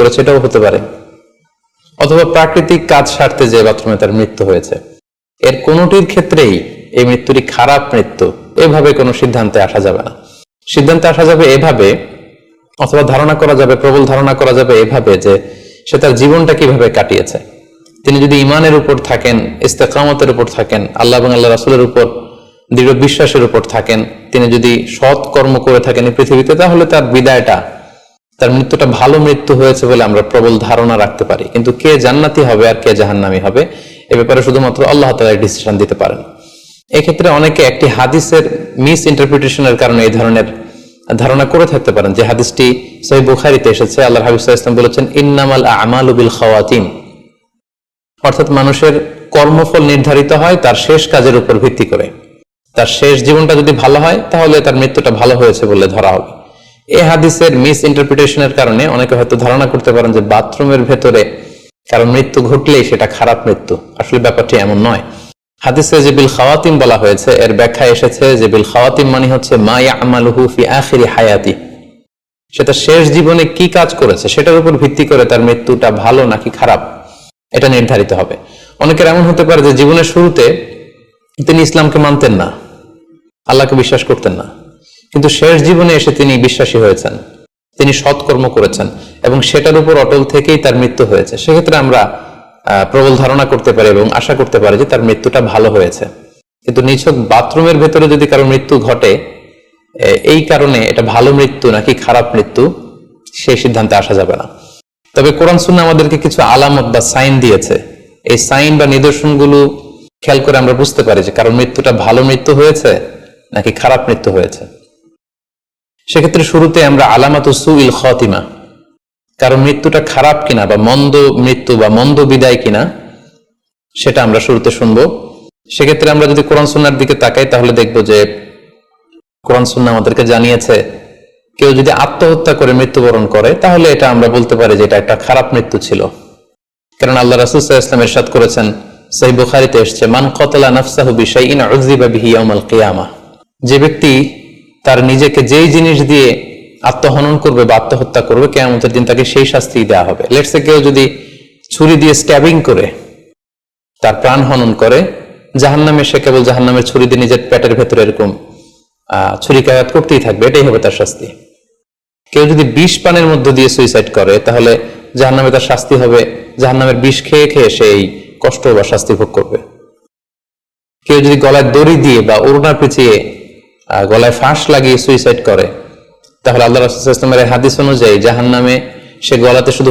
করেছে, এটাও হতে পারে। অথবা প্রাকৃতিক কাজ সারতে যে বাথরুমে তার মৃত্যু হয়েছে। এর কোনোটির ক্ষেত্রেই এই মৃত্যুটি খারাপ মৃত্যু এভাবে কোনো সিদ্ধান্তে আসা যাবে না। সিদ্ধান্তে আসা যাবে এভাবে, অথবা ধারণা করা যাবে, প্রবল ধারণা করা যাবে এভাবে যে সে তার জীবনটা কিভাবে কাটিয়েছে। তিনি যদি ঈমানের উপর থাকেন, ইস্তেকামতের উপর থাকেন, আল্লাহ এবং আল্লাহ রাসূলের উপর দৃঢ় বিশ্বাসের উপর থাকেন, তিনি যদি সৎ কর্ম করে থাকেন এই পৃথিবীতে, তাহলে তার বিদায়টা, তার মৃত্যুটা ভালো মৃত্যু হয়েছে বলে আমরা প্রবল ধারণা রাখতে পারি। কিন্তু কে জান্নাতি হবে আর কে জাহান্নামী হবে এ ব্যাপারে শুধুমাত্র আল্লাহ তাআলা ডিসিশন দিতে পারেন। এক্ষেত্রে অনেকে একটি হাদিসের মিস ইন্টারপ্রিটেশনের কারণে এই ধরনের ধারণা করে থাকতে পারেন যে হাদিসটি সহিহ বুখারীতে এসেছে। আল্লাহর হাবিব সাল্লাল্লাহু আলাইহি ওয়াসাল্লাম বলেছেন, ইন্নামাল আ'মালু বিল খাওয়াতিম, অর্থাৎ মানুষের কর্মফল নির্ধারিত হয় তার শেষ কাজের উপর ভিত্তি করে। তার শেষ জীবনটা যদি ভালো হয় তাহলে তার মৃত্যুটা ভালো হয়েছে বলে ধরা হবে। এই হাদিসের মিস ইন্টারপ্রিটেশনের কারণে অনেকে হয়তো ধারণা করতে পারেন যে বাথরুমের ভেতরে কারণ মৃত্যু ঘটলেই সেটা খারাপ মৃত্যু। আসলে ব্যাপারটি এমন নয়। হাদিসে যে বিল খাওয়াতিম বলা হয়েছে, এর ব্যাখ্যা এসেছে যে বিল খাওয়াতিম মানে হচ্ছে মা ইয়ামালুহু ফি আখিরি হায়াতি, সেটা শেষ জীবনে কি কাজ করেছে সেটার উপর ভিত্তি করে তার মৃত্যুটা ভালো নাকি খারাপ এটা নির্ধারিত হবে। অনেকের এমন হতে পারে যে জীবনের শুরুতে তিনি ইসলামকে মানতেন না, আল্লাহকে বিশ্বাস করতেন না, কিন্তু শেষ জীবনে এসে তিনি বিশ্বাসী হয়েছেন, তিনি সৎকর্ম করেছেন এবং সেটার উপর অটল থেকেই তার মৃত্যু হয়েছে। সেক্ষেত্রে আমরা প্রবল ধারণা করতে পারি এবং আশা করতে পারি যে তার মৃত্যুটা ভালো হয়েছে। কিন্তু নিছক বাথরুমের ভেতরে যদি কারো মৃত্যু ঘটে, এই কারণে এটা ভালো মৃত্যু নাকি খারাপ মৃত্যু সেই সিদ্ধান্তে আসা যাবে না। তবে কোরআন সুন্নাহ আমাদেরকে কিছু আলামত বা সাইন দিয়েছে। এই সাইন বা নিদর্শনগুলো খেয়াল করে আমরা বুঝতে পারি যে কারণ মৃত্যুটা ভালো মৃত্যু হয়েছে নাকি খারাপ মৃত্যু হয়েছে। সেক্ষেত্রে শুরুতে আমরা আলামাতু সুইল খাতিমা, কারণ মৃত্যুটা খারাপ কিনা বা মন্দ মৃত্যু বা মন্দ বিদায় কিনা সেটা আমরা শুরুতে শুনবো। সেক্ষেত্রে আমরা যদি কোরআন সুন্নাহর দিকে তাকাই তাহলে দেখবো যে কোরআন সুন্নাহ আমাদেরকে জানিয়েছে কেউ যদি আত্মহত্যা করে মৃত্যুবরণ করে তাহলে এটা আমরা বলতে পারি যে এটা একটা খারাপ মৃত্যু ছিল। কারণ আল্লাহ রাসূল সাল্লাল্লাহু আলাইহি ওয়াসাল্লাম ইরশাদ করেছেন, সহিহ বুখারীতে এসেছে, মান কাতালা নাফসাহু বিশাইইন উযিবা বিহি ইয়াউমাল কিয়ামাহ, যে ব্যক্তি তার নিজেকে যেই জিনিস দিয়ে আত্মহনন করবে বা আত্মহত্যা করবে, কিয়ামতের দিন তাকে সেই শাস্তি দেওয়া হবে। লেটস সে কেউ যদি ছুরি দিয়ে স্ট্যাবিং করে তার প্রাণ হনন করে, জাহান্নামে সে কেবল জাহান্নামের ছুরি দিয়ে নিজের পেটের ভেতরে এরকম ছুরিকাঘাত করতেই থাকবে, এটাই হবে তার শাস্তি। কেউ যদি বিষ পানের মধ্য দিয়ে সুইসাইড করে তাহলে জাহান্নামে তার শাস্তি হবে জাহান্নামের বিষ খেয়ে খেয়ে সেই কষ্ট বা শাস্তি ভোগ করবে। কেউ যদি গলায় দড়ি দিয়ে বা ওড়না পেঁচিয়ে গলায় ফাঁস লাগিয়ে সুইসাইড করে তাহলে আল্লাহ রাসূল সাল্লাল্লাহু আলাইহি ওয়াসাল্লামের হাদিস অনুযায়ী জাহান্নামে সে গলাতে শুধু